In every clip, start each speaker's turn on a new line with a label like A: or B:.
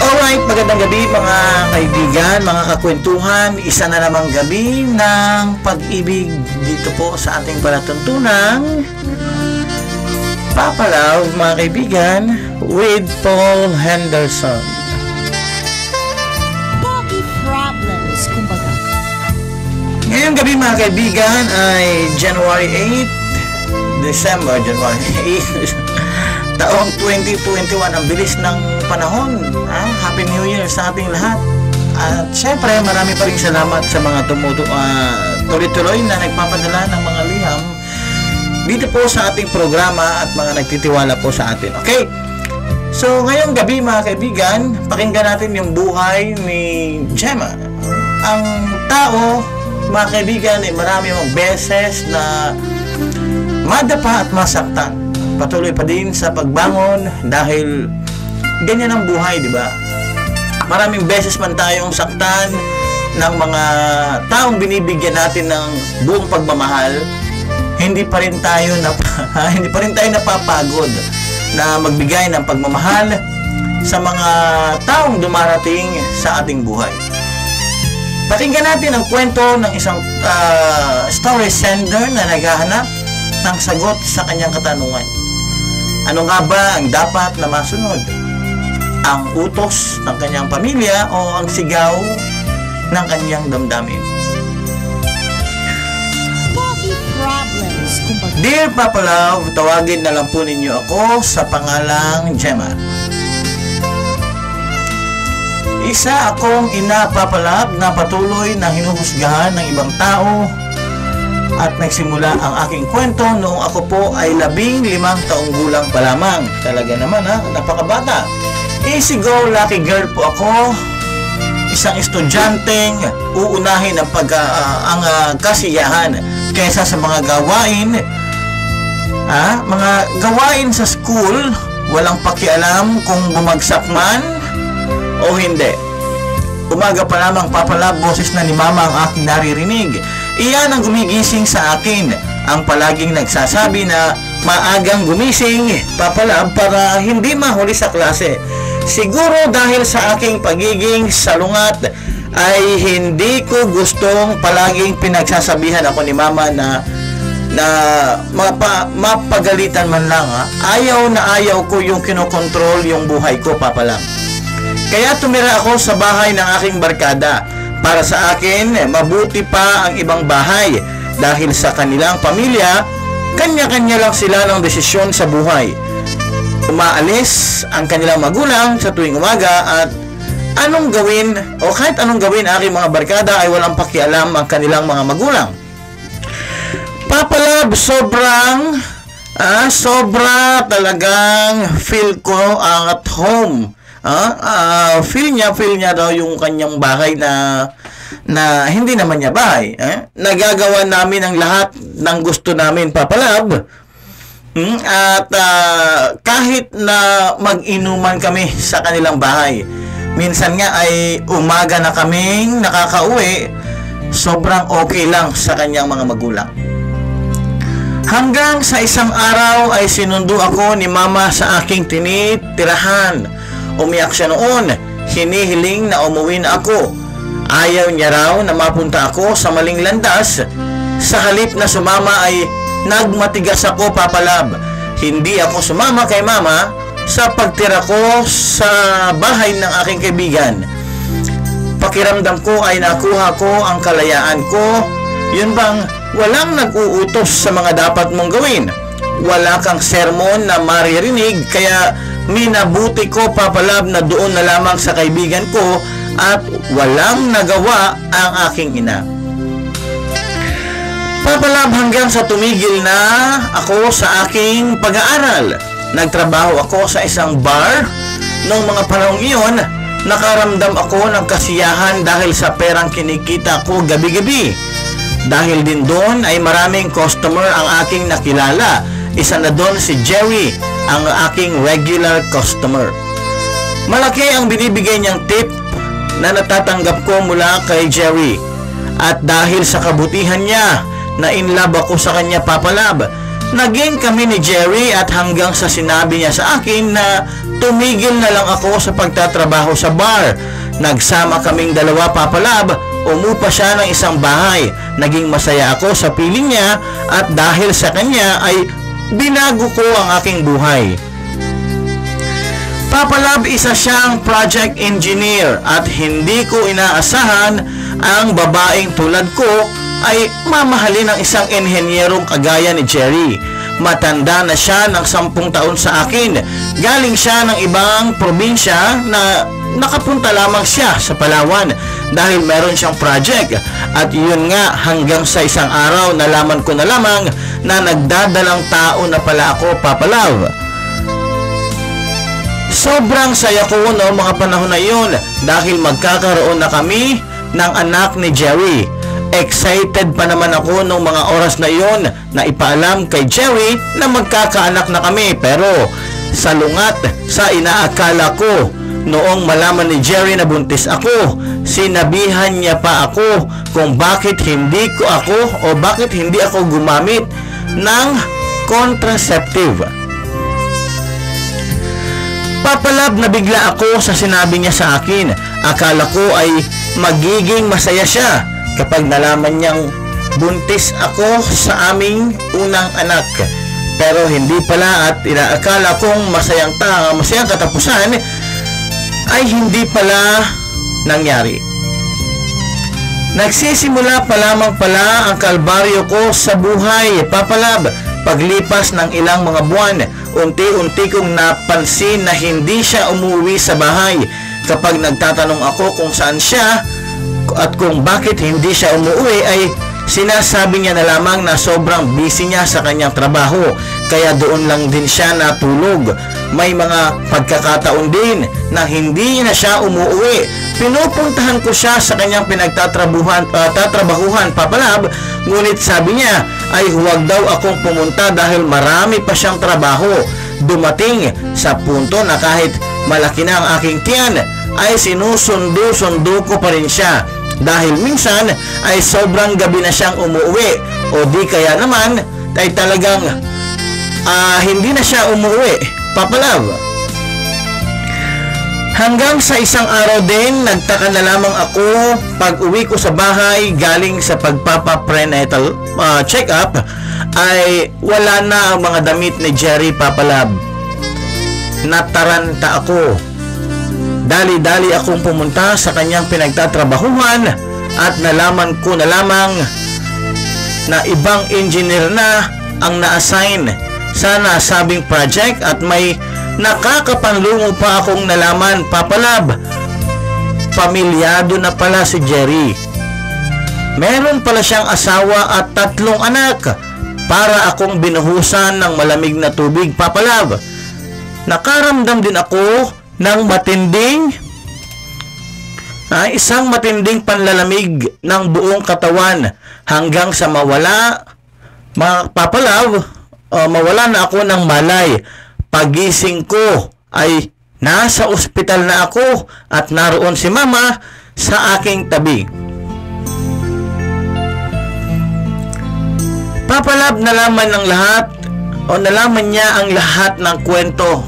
A: Alright, magandang gabi mga kaibigan, mga kakwentuhan. Isa na namang gabi ng pag-ibig dito po sa ating palatuntunang Papa Love, mga kaibigan, with Paul Henderson.
B: Pogi problems, kumbaga.
A: Ngayong gabi mga kaibigan ay January 8 taong 2021. Ang bilis ng panahon. Happy New Year sa ating lahat. At syempre marami pa rin salamat sa mga tuloy-tuloy na nagpapadala ng mga liham dito po sa ating programa at mga nagtitiwala po sa atin. Okay? So ngayong gabi mga kaibigan, pakinggan natin yung buhay ni Gemma. Ang tao mga kaibigan ay marami mong beses na madapa at masaktan. Patuloy pa din sa pagbangon dahil ganyan ang buhay, di ba? Maraming beses man tayong saktan ng mga taong binibigyan natin ng buong pagmamahal, hindi pa rin tayo napapagod na magbigay ng pagmamahal sa mga taong dumarating sa ating buhay. Pakinggan natin ang kwento ng isang story sender na naghahanap ng sagot sa kanyang katanungan. Ano nga ba ang dapat na masunod? Ang utos ng kanyang pamilya o ang sigaw ng kanyang damdamin?
B: Pogi problems, kumbaga.
A: Dear Papa Love, tawagin na lang po ninyo ako sa pangalang Gemma. Isa akong ina, Papa Love, na patuloy na hinuhusgahan ng ibang tao. At nagsimula ang aking kwento noong ako po ay 15 taong gulang pa lamang. Talaga naman napakabata. Easy go, lucky girl po ako. Isang estudyanteng uunahin ang kasiyahan kaysa sa mga gawain. Mga gawain sa school, walang pakialam kung bumagsak man o hindi. Umaga pa lamang, Papa Love, boses na ni Mama ang aking naririnig. Iyan ang gumigising sa akin. Ang palaging nagsasabi na maagang gumising, Papa Love, para hindi mahuli sa klase. Siguro dahil sa aking pagiging salungat ay hindi ko gustong palaging pinagsasabihan ako ni Mama na mapagalitan man lang. Ayaw na ayaw ko yung kinokontrol yung buhay ko, Papa Love. Kaya tumira ako sa bahay ng aking barkada. Para sa akin, mabuti pa ang ibang bahay dahil sa kanilang pamilya, kanya-kanya lang sila ng desisyon sa buhay. Umaalis ang kanilang magulang sa tuwing umaga at anong gawin o kahit anong gawin aking mga barkada ay walang pakialam ang kanilang mga magulang. Papa Love, sobra talagang feel ko at home. Feel niya daw yung kanyang bahay na hindi naman niya bahay. Nagagawa namin ang lahat ng gusto namin, Papa Love. At kahit na mag-inuman kami sa kanilang bahay, minsan nga ay umaga na kaming nakakauwi, sobrang okay lang sa kanyang mga magulang. Hanggang sa isang araw ay sinundo ako ni Mama sa aking tinitirahan. Umiyak siya noon, hinihiling na umuwi na ako. Ayaw niya raw na mapunta ako sa maling landas. Sa halip na sumama ay nagmatigas ako, Papa Love. Hindi ako sumama kay Mama sa pagtira ko sa bahay ng aking kaibigan. Pakiramdam ko ay nakuha ko ang kalayaan ko. Yun bang walang nag-uutos sa mga dapat mong gawin? Wala kang sermon na maririnig, kaya minabuti ko, Papa Love, na doon na lamang sa kaibigan ko at walang nagawa ang aking ina. Papa Love, hanggang sa tumigil na ako sa aking pag-aaral. Nagtrabaho ako sa isang bar. Noong mga panahong iyon, nakaramdam ako ng kasiyahan dahil sa perang kinikita ko gabi-gabi. Dahil din doon ay maraming customer ang aking nakilala. Isa na doon si Jerry, ang aking regular customer. Malaki ang binibigay niyang tip na natatanggap ko mula kay Jerry. At dahil sa kabutihan niya, na in love ako sa kanya, Papa Love. Naging kami ni Jerry at hanggang sa sinabi niya sa akin na tumigil na lang ako sa pagtatrabaho sa bar. Nagsama kaming dalawa, Papa Love. Umupa siya ng isang bahay. Naging masaya ako sa piling niya at dahil sa kanya ay binago ko ang aking buhay. Papa Love, isa siyang project engineer at hindi ko inaasahan ang babaeng tulad ko ay mamahalin ng isang enhinyerong kagaya ni Jerry. Matanda na siya ng 10 taon sa akin. Galing siya ng ibang probinsya na nakapunta lamang siya sa Palawan dahil meron siyang project. At yun nga, hanggang sa isang araw nalaman ko na lamang na nagdadalang tao na pala ako, Papa Love. Sobrang saya ko noong mga panahon na yun dahil magkakaroon na kami ng anak ni Jerry. Excited pa naman ako nung mga oras na yon na ipaalam kay Jerry na magkakaanak na kami, pero salungat sa inaakala ko noong malaman ni Jerry na buntis ako, sinabihan niya pa ako kung bakit hindi ako gumamit ng contraceptive. Papa Love, nabigla ako sa sinabi niya sa akin. Akala ko ay magiging masaya siya kapag nalaman niyang buntis ako sa aming unang anak. Pero hindi pala, at inaakala kong masayang katapusan ay hindi pala nangyari. Nagsisimula pa lamang pala ang kalbaryo ko sa buhay, Papa Love. Paglipas ng ilang mga buwan, unti-unti kong napansin na hindi siya umuwi sa bahay. Kapag nagtatanong ako kung saan siya at kung bakit hindi siya umuwi, ay sinasabi niya na lamang na sobrang busy niya sa kanyang trabaho, kaya doon lang din siya natulog. May mga pagkakataon din na hindi na siya umuwi. Pinupuntahan ko siya sa kanyang tatrabahuhan, Papa Love, ngunit sabi niya ay huwag daw akong pumunta dahil marami pa siyang trabaho. Dumating sa punto na kahit malaki na ang aking tiyan ay sinusundo-sundo ko pa rin siya dahil minsan ay sobrang gabi na siyang umuwi, o di kaya naman ay talagang hindi na siya umuwi, Papa Love. Hanggang sa isang araw din, nagtaka na lamang ako pag uwi ko sa bahay galing sa pagpapa-prenatal check-up ay wala na ang mga damit ni Jerry, Papa Love. Nataranta ako. Dali-dali akong pumunta sa kanyang pinagtatrabahuhan at nalaman ko na lamang na ibang engineer na ang na-assign sa nasabing project at may nakakapanlungo pa akong nalaman, Papa Love. Pamilyado na pala si Jerry. Meron pala siyang asawa at 3 anak. Para akong binuhusan ng malamig na tubig, Papa Love. Nakaramdam din ako ng isang matinding panlalamig ng buong katawan hanggang sa mawala, Papa Love, mawala na ako ng malay. Pagising ko ay nasa ospital na ako at naroon si Mama sa aking tabi. Papa Love, nalaman niya ang lahat ng kwento.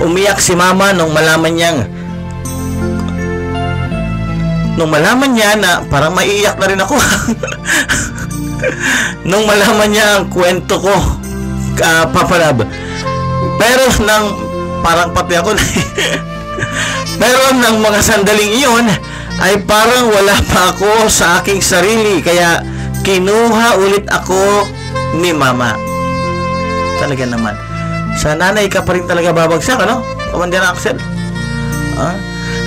A: Umiyak si Mama nung malaman niya na parang maiiyak na rin ako. Nung malaman niya ang kwento ko, Papa Love. Pero parang pati ako pero ng mga sandaling iyon ay parang wala pa ako sa aking sarili, kaya kinuha ulit ako ni Mama. Talaga naman, sa nanay ka pa rin talaga babagsak, ano? Commander Axel.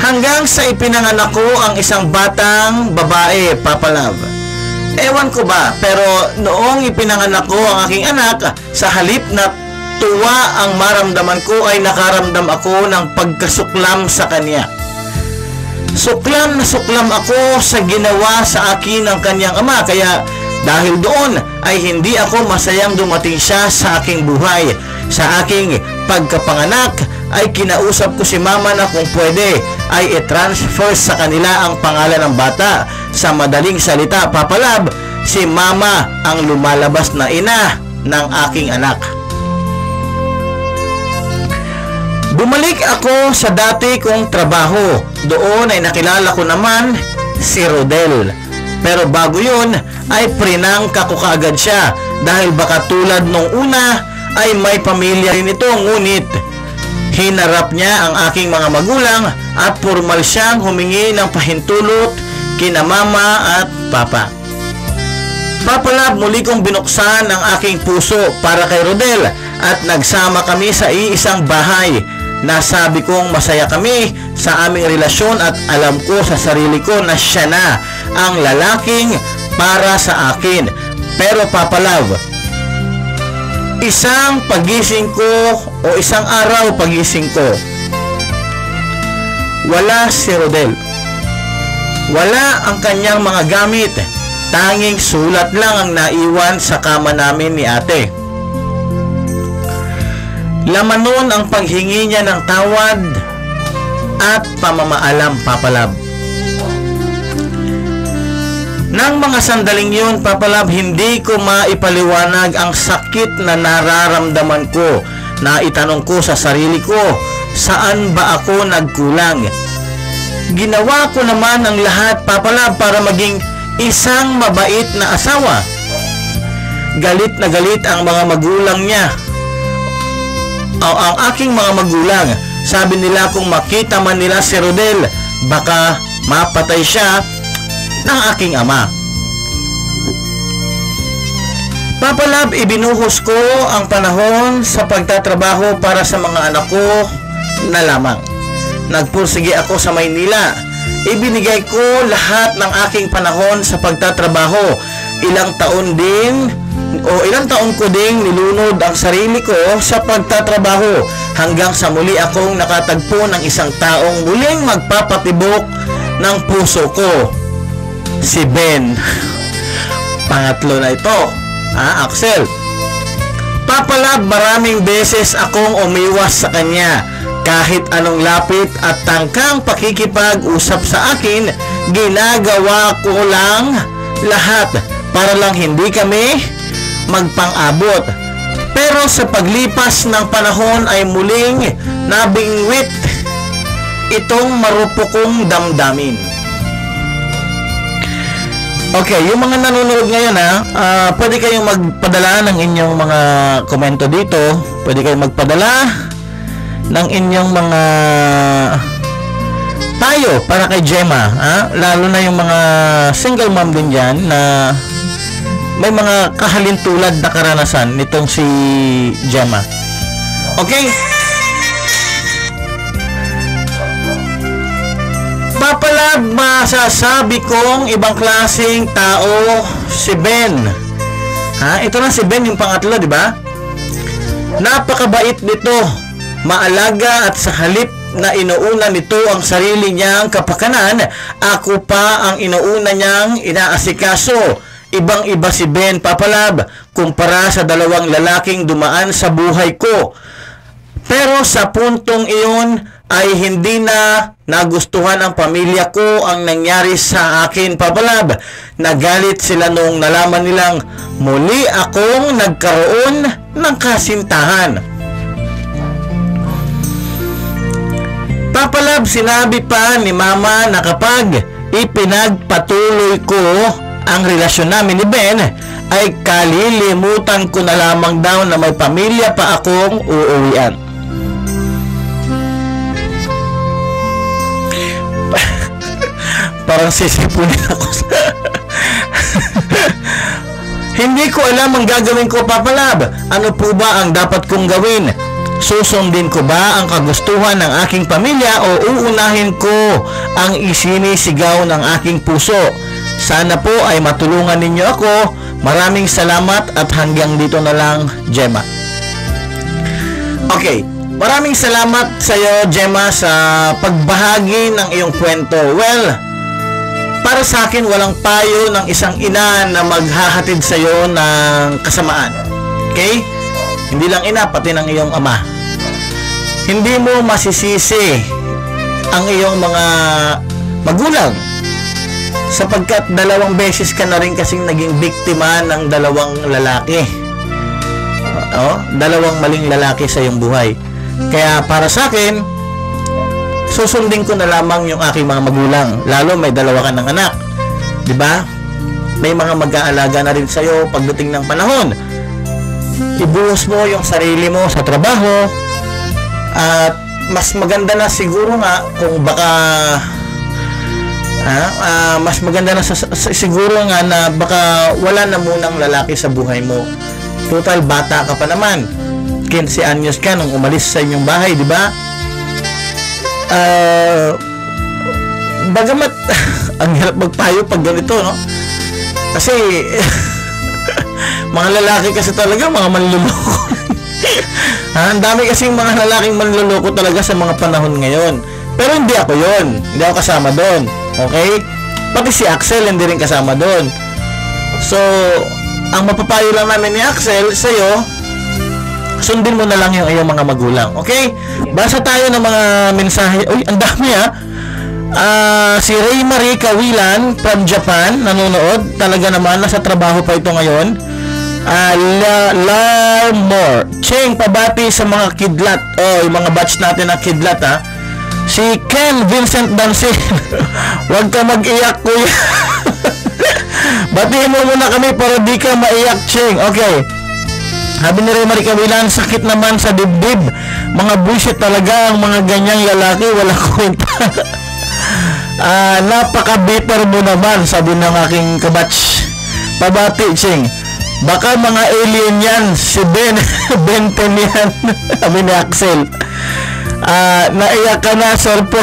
A: Hanggang sa ipinanganak ko ang isang batang babae, Papa Love. Ewan ko ba, pero noong ipinanganak ko ang aking anak, sa halip na tuwa ang maramdaman ko ay nakaramdam ako ng pagkasuklam sa kanya. Suklam na suklam ako sa ginawa sa akin ng kanyang ama, kaya dahil doon ay hindi ako masayang dumating siya sa aking buhay. Sa aking pagkapanganak ay kinausap ko si Mama na kung pwede ay i-transfer sa kanila ang pangalan ng bata. Sa madaling salita, Papa Love, si Mama ang lumalabas na ina ng aking anak. Bumalik ako sa dati kong trabaho. Doon ay nakilala ko naman si Rodel. Pero bago yun ay prinangka ko kaagad siya dahil baka tulad nung una ay may pamilya rin ito, ngunit hinarap niya ang aking mga magulang at formal siyang humingi ng pahintulot kina mama at papa. Papalab, muli kong binuksan ang aking puso para kay Rodel at nagsama kami sa iisang bahay. Nasabi kong masaya kami sa aming relasyon at alam ko sa sarili ko na siya na ang lalaking para sa akin. Pero Papalab, isang pagising ko o isang araw pagising ko, wala si Rodel. Wala ang kanyang mga gamit. Tanging sulat lang ang naiwan sa kama namin ni ate. Laman nun ang paghingi niya ng tawad at pamamaalam, Papalab. Nang mga sandaling yun, Papalab, hindi ko maipaliwanag ang sakit na nararamdaman ko. Na itanong ko sa sarili ko, saan ba ako nagkulang? Ginawa ko naman ang lahat, Papalab, para maging isang mabait na asawa. Galit na galit ang mga magulang niya. Ang aking mga magulang, sabi nila kung makita man nila si Rodel, baka mapatay siya ng aking ama. Papalab, ibinuhos ko ang panahon sa pagtatrabaho para sa mga anak ko na lamang. Nagpursige ako sa Maynila. Ibinigay ko lahat ng aking panahon sa pagtatrabaho. Ilang taon ko ding nilunod ang sarili ko sa pagtatrabaho hanggang sa muli akong nakatagpo ng isang taong muling magpapatibok ng puso ko. Si Ben. Pangatlo na ito. Axel. Papalab, maraming beses akong umiwas sa kanya. Kahit anong lapit at tangkang pakikipag-usap sa akin, ginagawa ko lang lahat para lang hindi kami magpang-abot. Pero sa paglipas ng panahon ay muling nabingwit itong marupokong damdamin. Okay, yung mga nanonood ngayon pwede kayong magpadala ng inyong mga komento dito. Pwede kayong magpadala ng inyong mga payo para kay Gemma, lalo na yung mga single mom din dyan na may mga kahalintulad na karanasan nitong si Gemma. Okay? Papalab, masasabi kong ibang klaseng tao si Ben. Ito na si Ben, yung pangatlo, di ba? Napakabait nito, maalaga, at sa halip na inuuna nito ang sarili niyang kapakanan, ako pa ang inuuna niyang inaasikaso. Ibang-iba si Ben, Papalab, kumpara sa dalawang lalaking dumaan sa buhay ko. Pero sa puntong iyon ay hindi na nagustuhan ang pamilya ko ang nangyari sa akin, Papalab. Nagalit sila nung nalaman nilang muli akong nagkaroon ng kasintahan. Papalab, sinabi pa ni Mama na kapag ipinagpatuloy ko ang relasyon namin ni Ben, ay kalilimutan ko na lamang daw na may pamilya pa akong uuwian. Parang sisipunin ako. Hindi ko alam ang gagawin ko, Papalab. Ano po ba ang dapat kong gawin? Susundin ko ba ang kagustuhan ng aking pamilya o uunahin ko ang isinisigaw ng aking puso? Sana po ay matulungan ninyo ako. Maraming salamat at hanggang dito na lang, Gemma. Okay, maraming salamat sa iyo, Gemma, sa pagbahagi ng iyong kwento. Well, para sa akin, walang payo ng isang ina na maghahatid sa iyo ng kasamaan. Okay? Hindi lang ina, pati ng iyong ama. Hindi mo masisisi ang iyong mga magulang sapagkat dalawang beses ka na rin kasing naging biktima ng dalawang lalaki. Dalawang maling lalaki sa iyong buhay. Kaya para sa akin, susundin ko na lamang yung aking mga magulang. Lalo may dalawa ka ng anak. 'Di ba? May mga mag-aalaga na rin sa'yo pagdating ng panahon. Ibuhos mo yung sarili mo sa trabaho. At mas maganda na siguro nga kung baka mas maganda na siguro nga na baka wala na munang lalaki sa buhay mo. Total bata ka pa naman. 15 anyos ka nung umalis sa inyong bahay, di ba? Bagamat ang hirap magpayo pag ganito, no? Kasi mga lalaki kasi talaga mga manluloko. Ang dami kasing mga lalaking manluloko talaga sa mga panahon ngayon. Pero hindi ako yon. Hindi ako kasama doon. Okay? Pati si Axel hindi rin kasama doon. So, ang mapapayo lang namin ni Axel sa'yo, sundin mo na lang yung iyong mga magulang. Okay? Basa tayo ng mga mensahe. Uy, ang dami si Ray Marie Kawilan from Japan nanonood. Talaga naman, nasa trabaho pa ito ngayon. Larmore Cheng, pabati sa mga kidlat. Yung mga batch natin na kidlat, Si Ken Vincent Dancy. Huwag ka mag-iyak, kuya. Batiin mo muna kami para di ka maiyak, Cheng. Okay. Sabi ni Ray Marie Kawilan, sakit naman sa dibdib. Mga bullshit talaga ang mga ganyang lalaki. Walang kwenta. Napaka-bitter mo naman, sabi ng aking kabatch. Pabati, Cheng. Baka mga alien yan. Si Ben 10 yan. Sabi ni Axel. Naiyak ka na, sir po.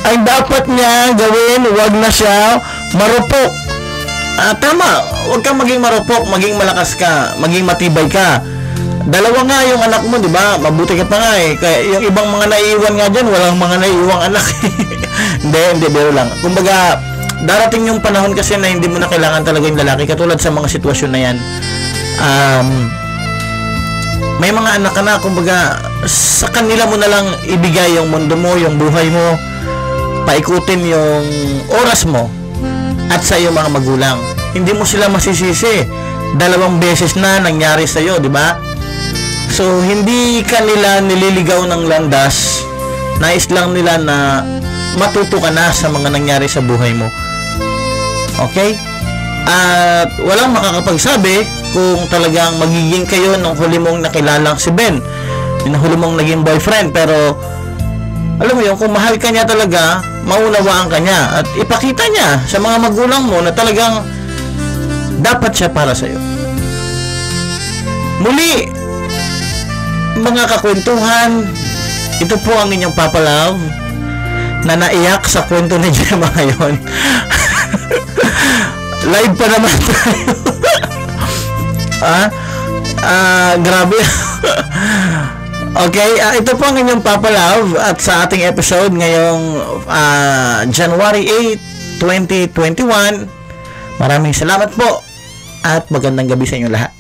A: Ang dapat niya gawin, wag na siya marupok. Tama, wag kang maging marupok, maging malakas ka, maging matibay ka. Dalawa nga yung anak mo, di ba? Mabuti ka pa nga eh. Kaya yung ibang mga naiiwan nga dyan, walang mga naiiwang anak. Hindi, biro lang. Kumbaga, darating yung panahon kasi na hindi mo na kailangan talaga yung lalaki. Katulad sa mga sitwasyon na yan. May mga anak ka na, kumbaga, sa kanila mo na lang ibigay yung mundo mo, yung buhay mo, paikutin yung oras mo at sa iyong mga magulang. Hindi mo sila masisisi. 2 beses na nangyari sa iyo, di ba? So, hindi ka nila nililigaw ng landas. Nais lang nila na matuto ka na sa mga nangyari sa buhay mo. Okay? At walang makakapagsabi kung talagang magiging kayo nung huli mong nakilalang si Ben, yung huli mong naging boyfriend. Pero alam mo yun, kung mahal ka niya talaga, maunawaan ka niya at ipakita niya sa mga magulang mo na talagang dapat siya para sa'yo. Muli, mga kakwentuhan, ito po ang inyong Papa Love na naiyak sa kwento ni Gemma ngayon. Live pa naman tayo. Grabe. Okay, ito po ang inyong Papa Love at sa ating episode ngayong January 8, 2021. Maraming salamat po at magandang gabi sa inyo lahat.